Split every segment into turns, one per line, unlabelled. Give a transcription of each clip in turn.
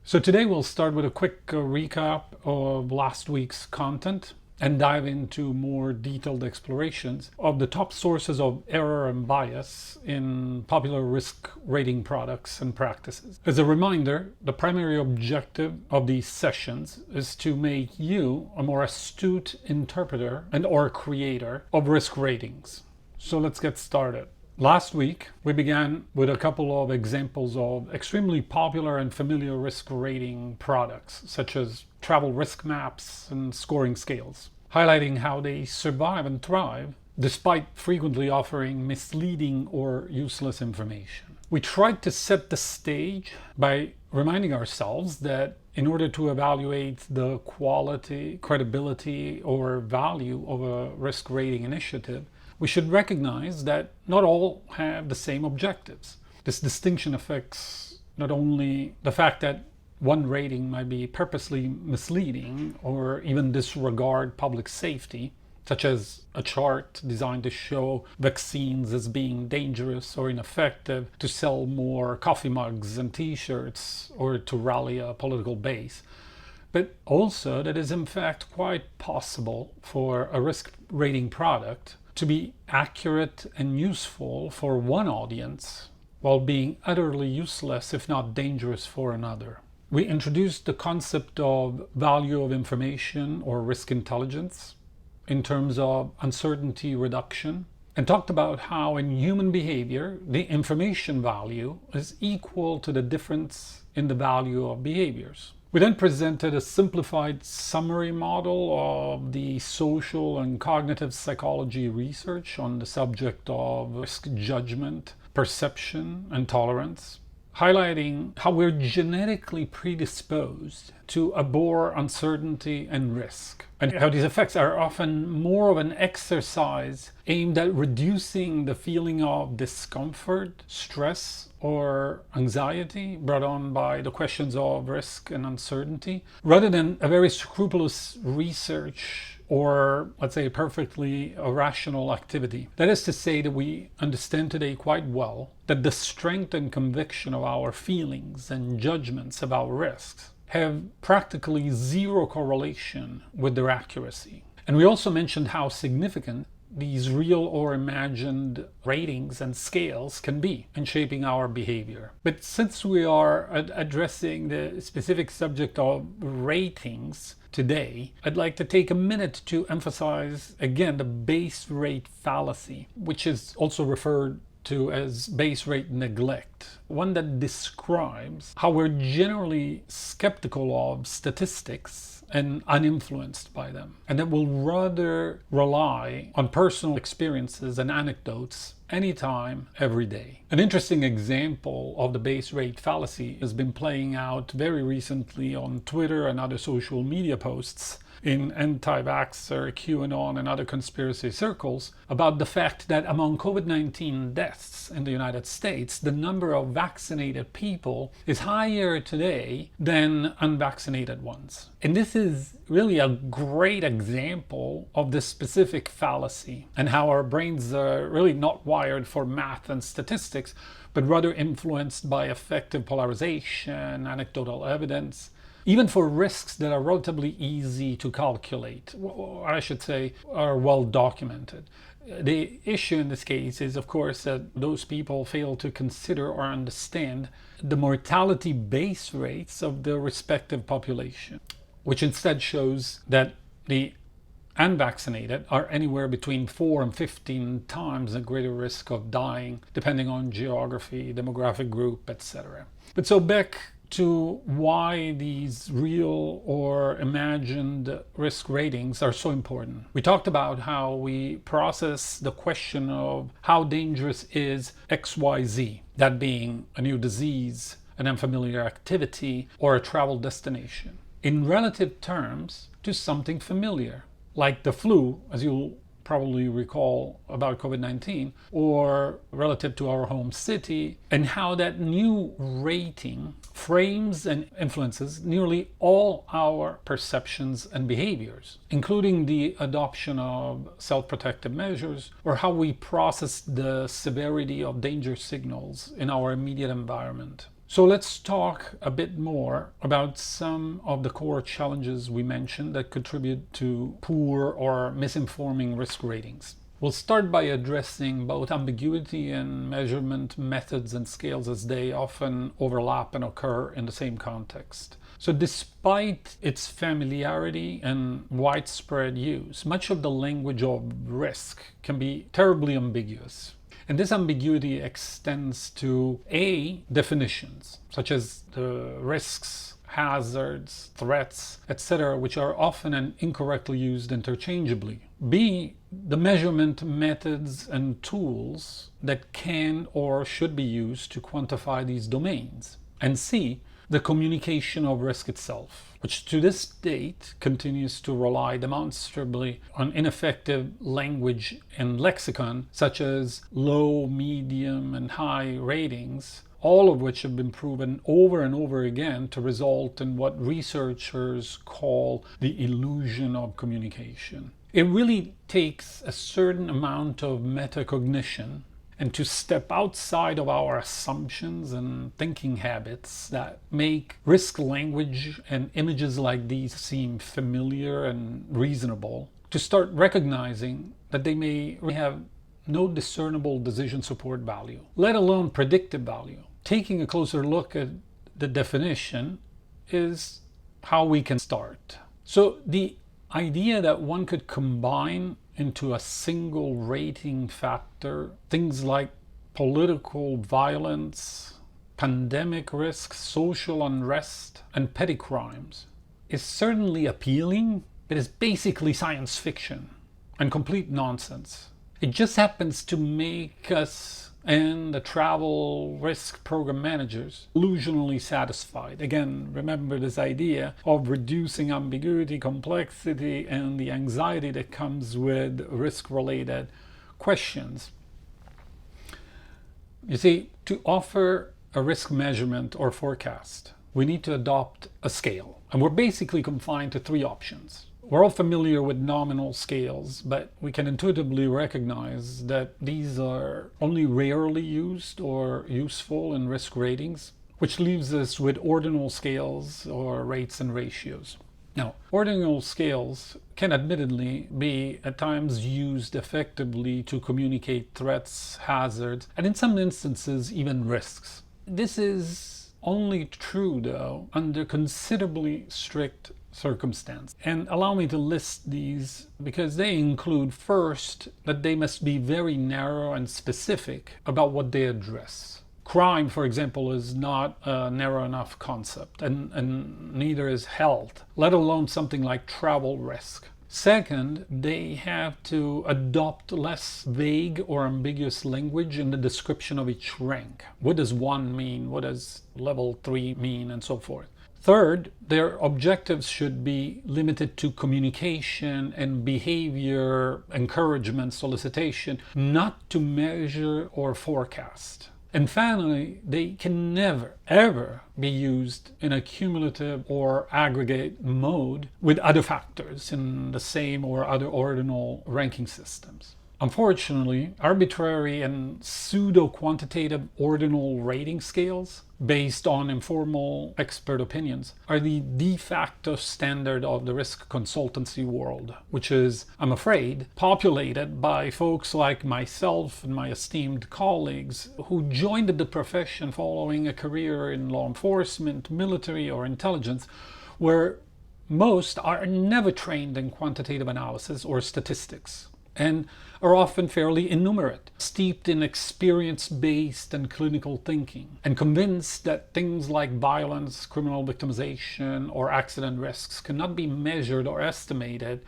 So today we'll start with a quick recap of last week's content and dive into more detailed explorations of the top sources of error and bias in popular risk rating products and practices. As a reminder, the primary objective of these sessions is to make you a more astute interpreter and/or creator of risk ratings. So let's get started. Last week, we began with a couple of examples of extremely popular and familiar risk rating products, such as travel risk maps and scoring scales, highlighting how they survive and thrive despite frequently offering misleading or useless information. We tried to set the stage by reminding ourselves that in order to evaluate the quality, credibility, or value of a risk rating initiative, we should recognize that not all have the same objectives. This distinction affects not only the fact that one rating might be purposely misleading or even disregard public safety, such as a chart designed to show vaccines as being dangerous or ineffective to sell more coffee mugs and t-shirts or to rally a political base, but also that it is in fact quite possible for a risk rating product to be accurate and useful for one audience while being utterly useless, if not dangerous, for another. We introduced the concept of value of information or risk intelligence in terms of uncertainty reduction and talked about how in human behavior, the information value is equal to the difference in the value of behaviors. We then presented a simplified summary model of the social and cognitive psychology research on the subject of risk judgment, perception, and tolerance, highlighting how we're genetically predisposed to abhor uncertainty and risk, and how these effects are often more of an exercise aimed at reducing the feeling of discomfort, stress, or anxiety brought on by the questions of risk and uncertainty, rather than a very scrupulous research or, let's say, perfectly irrational activity. That is to say that we understand today quite well that the strength and conviction of our feelings and judgments about risks have practically zero correlation with their accuracy. And we also mentioned how significant these real or imagined ratings and scales can be in shaping our behavior. But since we are addressing the specific subject of ratings today, I'd like to take a minute to emphasize again the base rate fallacy, which is also referred to as base rate neglect, one that describes how we're generally skeptical of statistics and uninfluenced by them, and that will rather rely on personal experiences and anecdotes anytime, every day. An interesting example of the base rate fallacy has been playing out very recently on Twitter and other social media posts in anti-vaxxer, QAnon, and other conspiracy circles about the fact that among COVID-19 deaths in the United States, the number of vaccinated people is higher today than unvaccinated ones. And this is really a great example of this specific fallacy and how our brains are really not wired for math and statistics, but rather influenced by affective polarization, anecdotal evidence, even for risks that are relatively easy to calculate, or I should say are well documented. The issue in this case is, of course, that those people fail to consider or understand the mortality base rates of the respective population, which instead shows that the unvaccinated are anywhere between 4 and 15 times at greater risk of dying, depending on geography, demographic group, etc. But so back to why these real or imagined risk ratings are so important. We talked about how we process the question of how dangerous is XYZ, that being a new disease, an unfamiliar activity, or a travel destination, in relative terms to something familiar, like the flu, as you'll probably recall about COVID-19, or relative to our home city, and how that new rating frames and influences nearly all our perceptions and behaviors, including the adoption of self-protective measures or how we process the severity of danger signals in our immediate environment. So let's talk a bit more about some of the core challenges we mentioned that contribute to poor or misinforming risk ratings. We'll start by addressing both ambiguity and measurement methods and scales, as they often overlap and occur in the same context. So despite its familiarity and widespread use, much of the language of risk can be terribly ambiguous. And this ambiguity extends to A, definitions, such as the risks, hazards, threats, etc., which are often and incorrectly used interchangeably. B, the measurement methods and tools that can or should be used to quantify these domains. And C, the communication of risk itself, which to this date continues to rely demonstrably on ineffective language and lexicon, such as low, medium, and high ratings, all of which have been proven over and over again to result in what researchers call the illusion of communication. It really takes a certain amount of metacognition and to step outside of our assumptions and thinking habits that make risk language and images like these seem familiar and reasonable, to start recognizing that they may have no discernible decision support value, let alone predictive value. Taking a closer look at the definition is how we can start. So the idea that one could combine into a single rating factor things like political violence, pandemic risks, social unrest, and petty crimes is certainly appealing, but is basically science fiction and complete nonsense. It just happens to make us and the travel risk program managers illusionally satisfied. Again, remember this idea of reducing ambiguity, complexity, and the anxiety that comes with risk-related questions. You see, to offer a risk measurement or forecast, we need to adopt a scale. And we're basically confined to three options. We're all familiar with nominal scales, but we can intuitively recognize that these are only rarely used or useful in risk ratings, which leaves us with ordinal scales or rates and ratios. Now, ordinal scales can admittedly be at times used effectively to communicate threats, hazards, and in some instances even risks. This is only true, though, under considerably strict circumstance. And allow me to list these because they include, first, that they must be very narrow and specific about what they address. Crime, for example, is not a narrow enough concept, and neither is health, let alone something like travel risk. Second, they have to adopt less vague or ambiguous language in the description of each rank. What does 1 mean? What does level 3 mean? And so forth. Third, their objectives should be limited to communication and behavior, encouragement, solicitation, not to measure or forecast. And finally, they can never, ever be used in a cumulative or aggregate mode with other factors in the same or other ordinal ranking systems. Unfortunately, arbitrary and pseudo-quantitative ordinal rating scales based on informal expert opinions are the de facto standard of the risk consultancy world, which is, I'm afraid, populated by folks like myself and my esteemed colleagues who joined the profession following a career in law enforcement, military, or intelligence, where most are never trained in quantitative analysis or statistics, and are often fairly innumerate, steeped in experience-based and clinical thinking, and convinced that things like violence, criminal victimization, or accident risks cannot be measured or estimated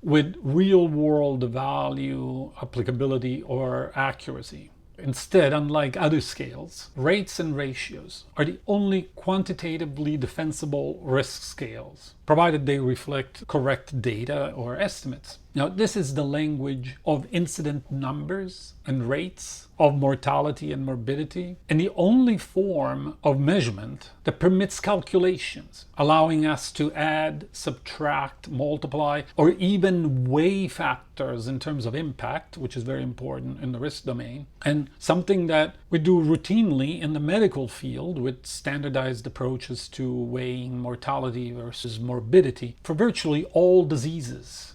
with real-world value, applicability, or accuracy. Instead, unlike other scales, rates and ratios are the only quantitatively defensible risk scales. provided they reflect correct data or estimates. Now, this is the language of incident numbers and rates, of mortality and morbidity, and the only form of measurement that permits calculations, allowing us to add, subtract, multiply, or even weigh factors in terms of impact, which is very important in the risk domain, and something that we do routinely in the medical field with standardized approaches to weighing mortality versus morbidity for virtually all diseases,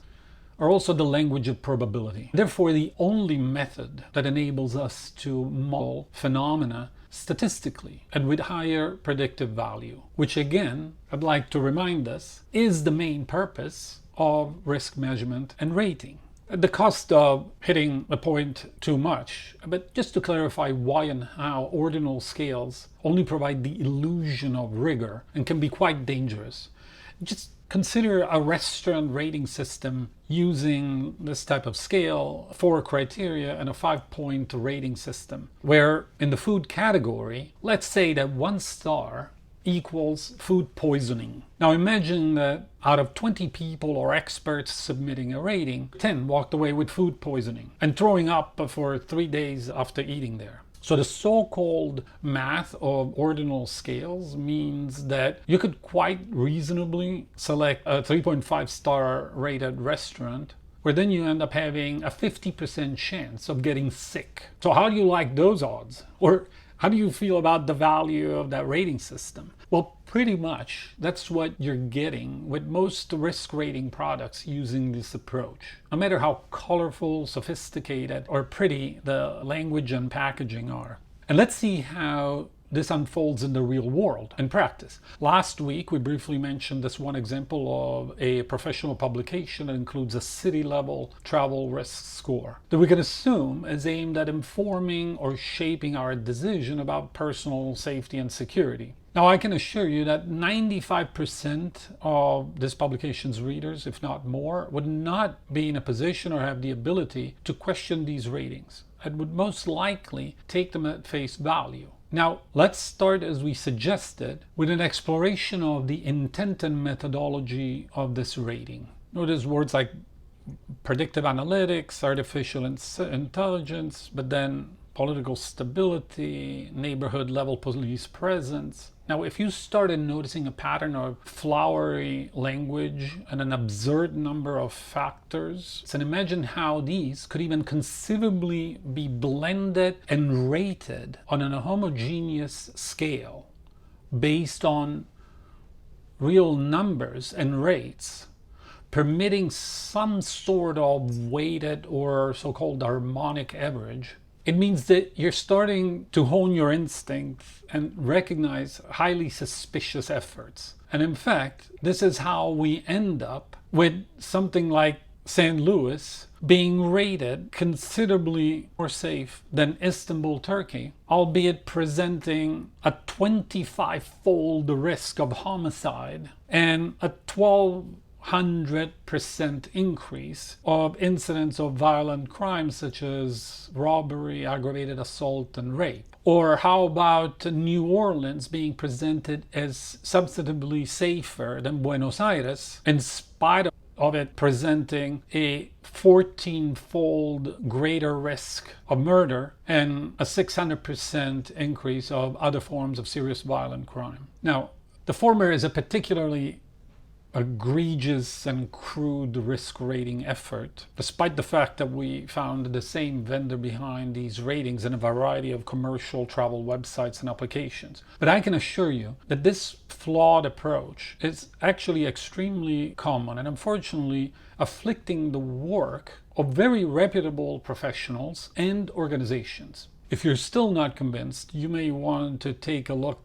are also the language of probability. Therefore, the only method that enables us to model phenomena statistically and with higher predictive value, which again, I'd like to remind us, is the main purpose of risk measurement and rating. At the cost of hitting the point too much, but just to clarify why and how ordinal scales only provide the illusion of rigor and can be quite dangerous, just consider a restaurant rating system using this type of scale, 4 criteria, and a 5-point rating system, where in the food category, let's say that 1 star equals food poisoning. Now imagine that out of 20 people or experts submitting a rating, 10 walked away with food poisoning and throwing up for 3 days after eating there. So the so-called math of ordinal scales means that you could quite reasonably select a 3.5 star rated restaurant where then you end up having a 50% chance of getting sick. So how do you like those odds? Or how do you feel about the value of that rating system? Well, pretty much that's what you're getting with most risk rating products using this approach. No matter how colorful, sophisticated, or pretty the language and packaging are. And let's see how this unfolds in the real world in practice. Last week, we briefly mentioned this one example of a professional publication that includes a city-level travel risk score that we can assume is aimed at informing or shaping our decision about personal safety and security. Now, I can assure you that 95% of this publication's readers, if not more, would not be in a position or have the ability to question these ratings and would most likely take them at face value. Now, let's start, as we suggested, with an exploration of the intent and methodology of this rating. Notice words like predictive analytics, artificial intelligence, but then political stability, neighborhood level police presence. Now, if you started noticing a pattern of flowery language and an absurd number of factors, then imagine how these could even conceivably be blended and rated on a homogeneous scale based on real numbers and rates, permitting some sort of weighted or so-called harmonic average. It means that you're starting to hone your instincts and recognize highly suspicious efforts. And in fact, this is how we end up with something like St. Louis being rated considerably more safe than Istanbul, Turkey, albeit presenting a 25-fold risk of homicide and a 1,200% increase of incidents of violent crimes such as robbery, aggravated assault, and rape. Or how about New Orleans being presented as substantively safer than Buenos Aires, in spite of it presenting a 14-fold greater risk of murder and a 600% increase of other forms of serious violent crime. Now, the former is a particularly egregious and crude risk rating effort, despite the fact that we found the same vendor behind these ratings in a variety of commercial travel websites and applications. But I can assure you that this flawed approach is actually extremely common and unfortunately afflicting the work of very reputable professionals and organizations. If you're still not convinced, you may want to take a look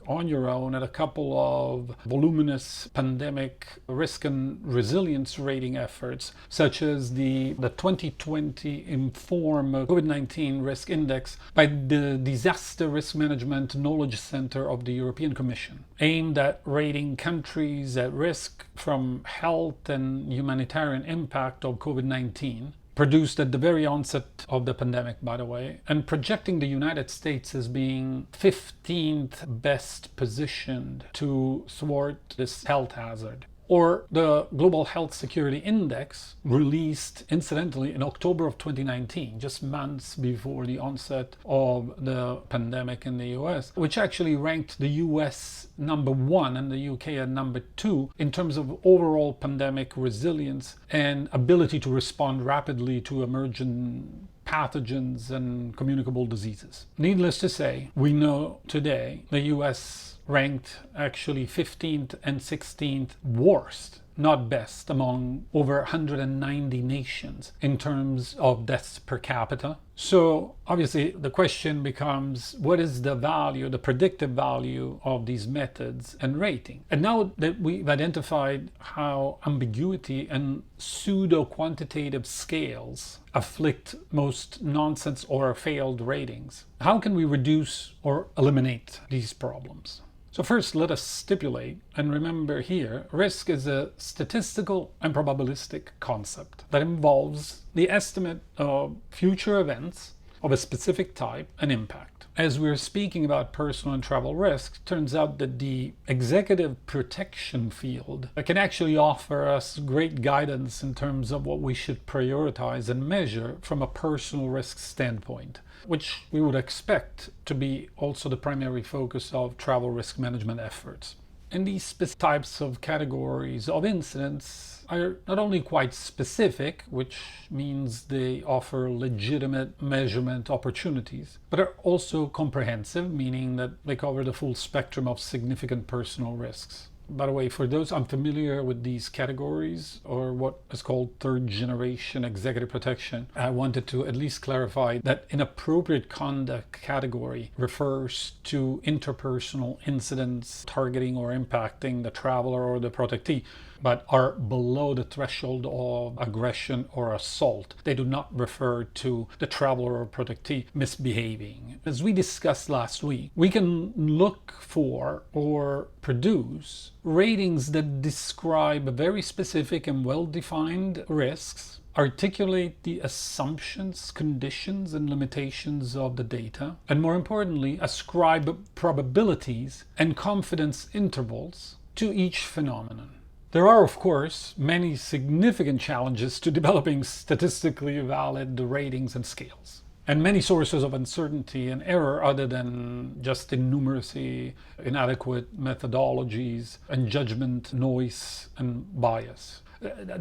on your own at a couple of voluminous pandemic risk and resilience rating efforts, such as the 2020 Inform COVID-19 Risk Index by the Disaster Risk Management Knowledge Center of the European Commission, aimed at rating countries at risk from health and humanitarian impact of COVID-19. Produced at the very onset of the pandemic, by the way, and projecting the United States as being 15th best positioned to thwart this health hazard. or the Global Health Security Index, released incidentally in October of 2019, just months before the onset of the pandemic in the US, which actually ranked the US number 1 and the UK at number 2 in terms of overall pandemic resilience and ability to respond rapidly to emergent pathogens and communicable diseases. Needless to say, we know today the US ranked actually 15th and 16th worst, not best, among over 190 nations in terms of deaths per capita. So obviously the question becomes, what is the value, the predictive value of these methods and rating? And now that we've identified how ambiguity and pseudo-quantitative scales afflict most nonsense or failed ratings, how can we reduce or eliminate these problems? So first, let us stipulate, and remember here, risk is a statistical and probabilistic concept that involves the estimate of future events of a specific type and impact. As we're speaking about personal and travel risk, it turns out that the executive protection field can actually offer us great guidance in terms of what we should prioritize and measure from a personal risk standpoint, which we would expect to be also the primary focus of travel risk management efforts. And these types of categories of incidents are not only quite specific, which means they offer legitimate measurement opportunities, but are also comprehensive, meaning that they cover the full spectrum of significant personal risks. By the way, for those unfamiliar with these categories, or what is called third generation executive protection, I wanted to at least clarify that inappropriate conduct category refers to interpersonal incidents targeting or impacting the traveler or the protectee, but are below the threshold of aggression or assault. They do not refer to the traveler or protectee misbehaving. As we discussed last week, we can look for or produce ratings that describe very specific and well-defined risks, articulate the assumptions, conditions, and limitations of the data, and more importantly, ascribe probabilities and confidence intervals to each phenomenon. There are, of course, many significant challenges to developing statistically valid ratings and scales, and many sources of uncertainty and error other than just innumeracy, inadequate methodologies, and judgment noise and bias.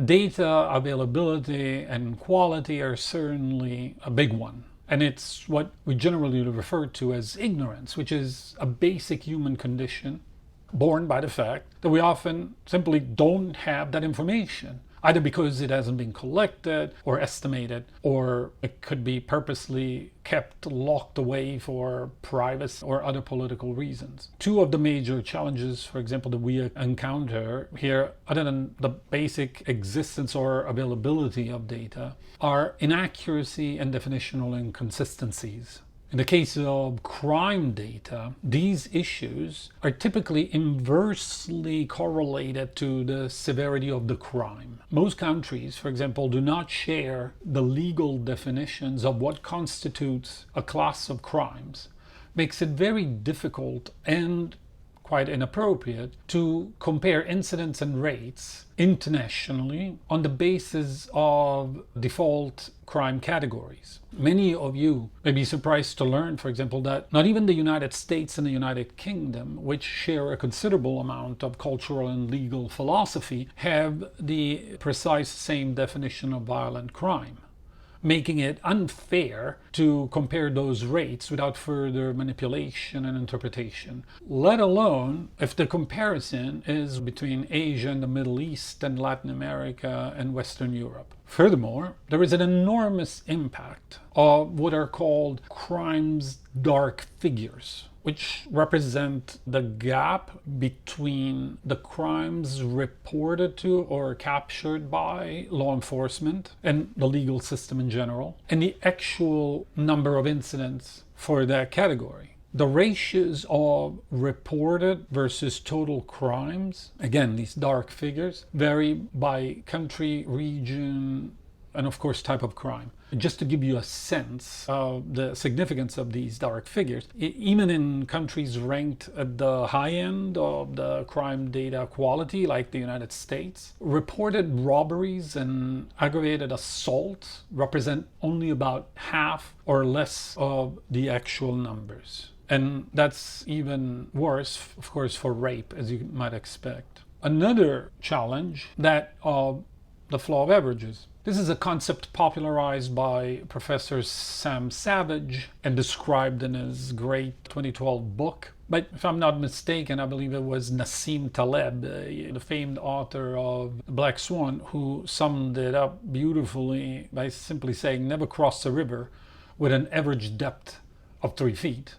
Data availability and quality are certainly a big one. And it's what we generally refer to as ignorance, which is a basic human condition born by the fact that we often simply don't have that information, either because it hasn't been collected or estimated, or it could be purposely kept locked away for privacy or other political reasons. Two of the major challenges, for example, that we encounter here, other than the basic existence or availability of data, are inaccuracy and definitional inconsistencies. In the case of crime data, these issues are typically inversely correlated to the severity of the crime. Most countries, for example, do not share the legal definitions of what constitutes a class of crimes. Makes it very difficult and quite inappropriate to compare incidents and rates internationally on the basis of default crime categories. Many of you may be surprised to learn, for example, that not even the United States and the United Kingdom, which share a considerable amount of cultural and legal philosophy, have the precise same definition of violent crime, making it unfair to compare those rates without further manipulation and interpretation, let alone if the comparison is between Asia and the Middle East and Latin America and Western Europe. Furthermore, there is an enormous impact of what are called crime's dark figures, which represent the gap between the crimes reported to or captured by law enforcement and the legal system in general, and the actual number of incidents for that category. The ratios of reported versus total crimes, again, these dark figures, vary by country, region, and of course type of crime. Just to give you a sense of the significance of these dark figures, even in countries ranked at the high end of the crime data quality, like the United States, reported robberies and aggravated assault represent only about half or less of the actual numbers. And that's even worse, of course, for rape, as you might expect. Another challenge, that of the flaw of averages. This is a concept popularized by Professor Sam Savage and described in his great 2012 book. But if I'm not mistaken, I believe it was Nassim Taleb, the famed author of Black Swan, who summed it up beautifully by simply saying, never cross a river with an average depth of 3 feet.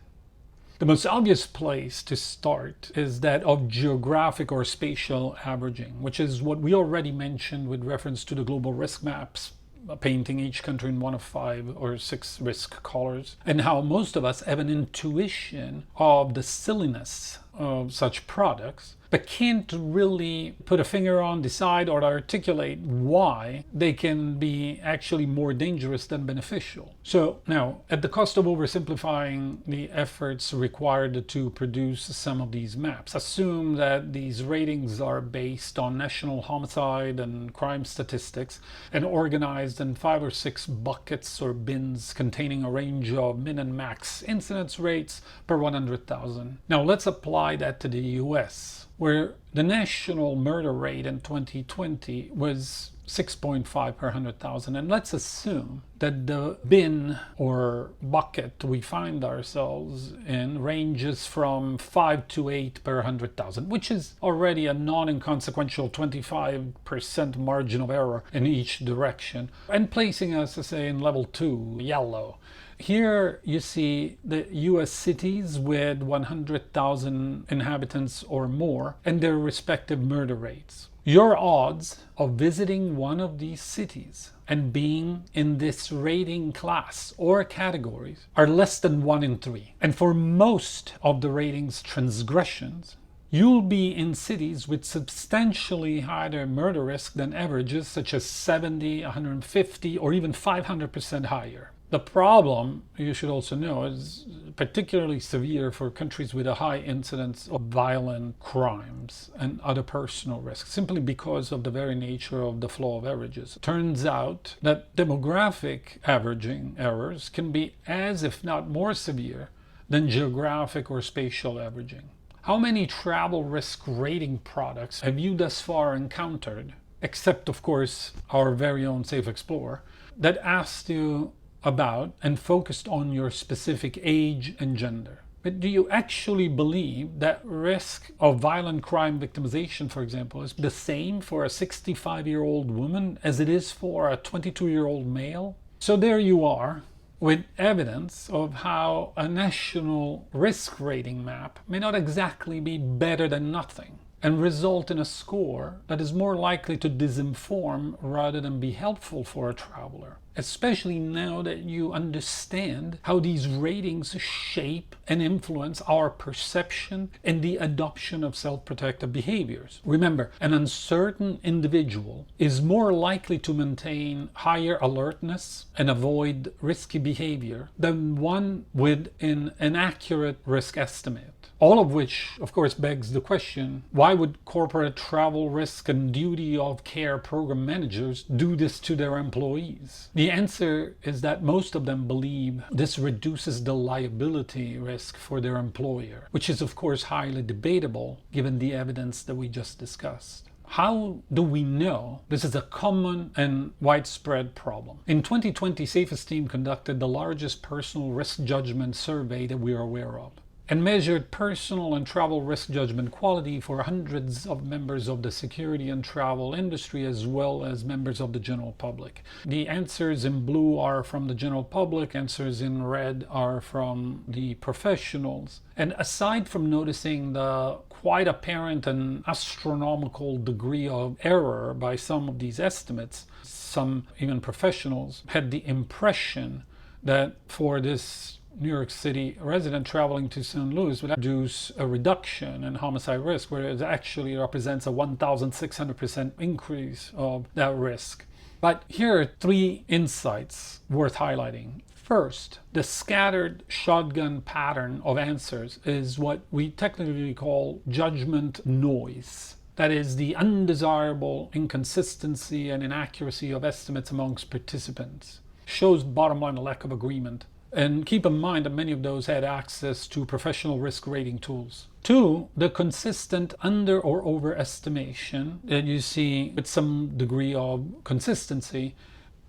The most obvious place to start is that of geographic or spatial averaging, which is what we already mentioned with reference to the global risk maps, painting each country in one of 5 or 6 risk colors, and how most of us have an intuition of the silliness of such products, but can't really put a finger on, decide, or articulate why they can be actually more dangerous than beneficial. So now, at the cost of oversimplifying the efforts required to produce some of these maps, assume that these ratings are based on national homicide and crime statistics and organized in 5 or 6 buckets or bins containing a range of min and max incidence rates per 100,000. Now let's apply that to the US, where the national murder rate in 2020 was 6.5 per 100,000. And let's assume that the bin or bucket we find ourselves in ranges from 5 to 8 per 100,000, which is already a non-inconsequential 25% margin of error in each direction, and placing us, say, in level 2, yellow. Here you see the US cities with 100,000 inhabitants or more and their respective murder rates. Your odds of visiting one of these cities and being in this rating class or categories are less than 1 in 3. And for most of the ratings transgressions, you'll be in cities with substantially higher murder risk than averages, such as 70, 150, or even 500% higher. The problem, you should also know, is particularly severe for countries with a high incidence of violent crimes and other personal risks, simply because of the very nature of the flaw of averages. It turns out that demographic averaging errors can be as, if not more severe, than geographic or spatial averaging. How many travel risk rating products have you thus far encountered, except of course our very own Safe-xplore, that asked you about and focused on your specific age and gender? But do you actually believe that risk of violent crime victimization, for example, is the same for a 65-year-old woman as it is for a 22-year-old male? So there you are, with evidence of how a national risk rating map may not exactly be better than nothing, and result in a score that is more likely to disinform rather than be helpful for a traveler, especially now that you understand how these ratings shape and influence our perception and the adoption of self-protective behaviors. Remember, an uncertain individual is more likely to maintain higher alertness and avoid risky behavior than one with an inaccurate risk estimate. All of which, of course, begs the question, why would corporate travel risk and duty of care program managers do this to their employees? The answer is that most of them believe this reduces the liability risk for their employer, which is, of course, highly debatable given the evidence that we just discussed. How do we know this is a common and widespread problem? In 2020, Safe-esteem conducted the largest personal risk judgment survey that we are aware of, and measured personal and travel risk judgment quality for hundreds of members of the security and travel industry, as well as members of the general public. The answers in blue are from the general public, answers in red are from the professionals. And aside from noticing the quite apparent and astronomical degree of error by some of these estimates, some even professionals had the impression that for this New York City resident traveling to St. Louis would produce a reduction in homicide risk, where it actually represents a 1,600% increase of that risk. But here are 3 insights worth highlighting. First, the scattered shotgun pattern of answers is what we technically call judgment noise. That is the undesirable inconsistency and inaccuracy of estimates amongst participants. Shows bottom line a lack of agreement. And keep in mind that many of those had access to professional risk rating tools. 2, the consistent under or overestimation that you see with some degree of consistency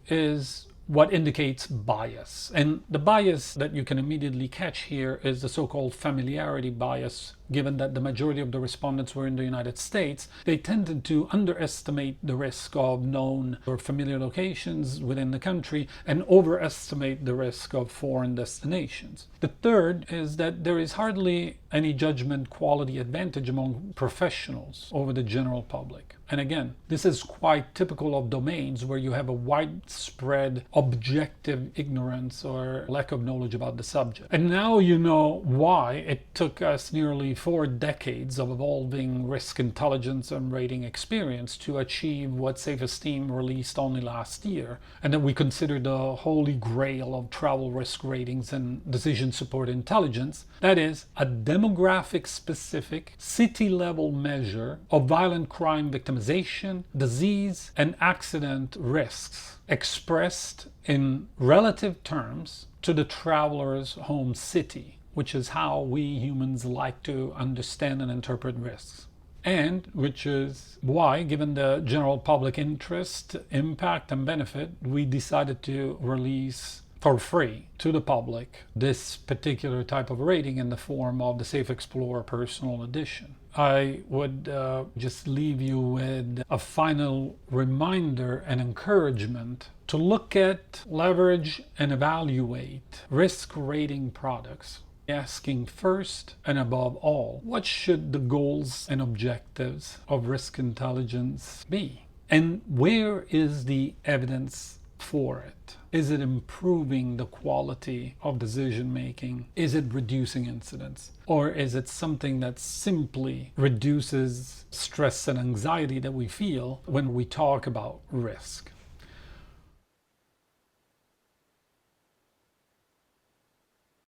is what indicates bias. And the bias that you can immediately catch here is the so-called familiarity bias. Given that the majority of the respondents were in the United States, they tended to underestimate the risk of known or familiar locations within the country and overestimate the risk of foreign destinations. The third is that there is hardly any judgment quality advantage among professionals over the general public. And again, this is quite typical of domains where you have a widespread objective ignorance or lack of knowledge about the subject. And now you know why it took us nearly 4 decades of evolving risk intelligence and rating experience to achieve what Safe-esteem released only last year, and that we consider the holy grail of travel risk ratings and decision support intelligence. That is a demographic specific city level measure of violent crime victimization, disease, and accident risks expressed in relative terms to the traveler's home city, which is how we humans like to understand and interpret risks. And which is why, given the general public interest, impact, and benefit, we decided to release for free to the public this particular type of rating in the form of the Safe-xplore Personal Edition. I would just leave you with a final reminder and encouragement to look at, leverage, and evaluate risk rating products, asking first and above all, what should the goals and objectives of risk intelligence be? And where is the evidence for it? Is it improving the quality of decision making? Is it reducing incidents? Or is it something that simply reduces stress and anxiety that we feel when we talk about risk?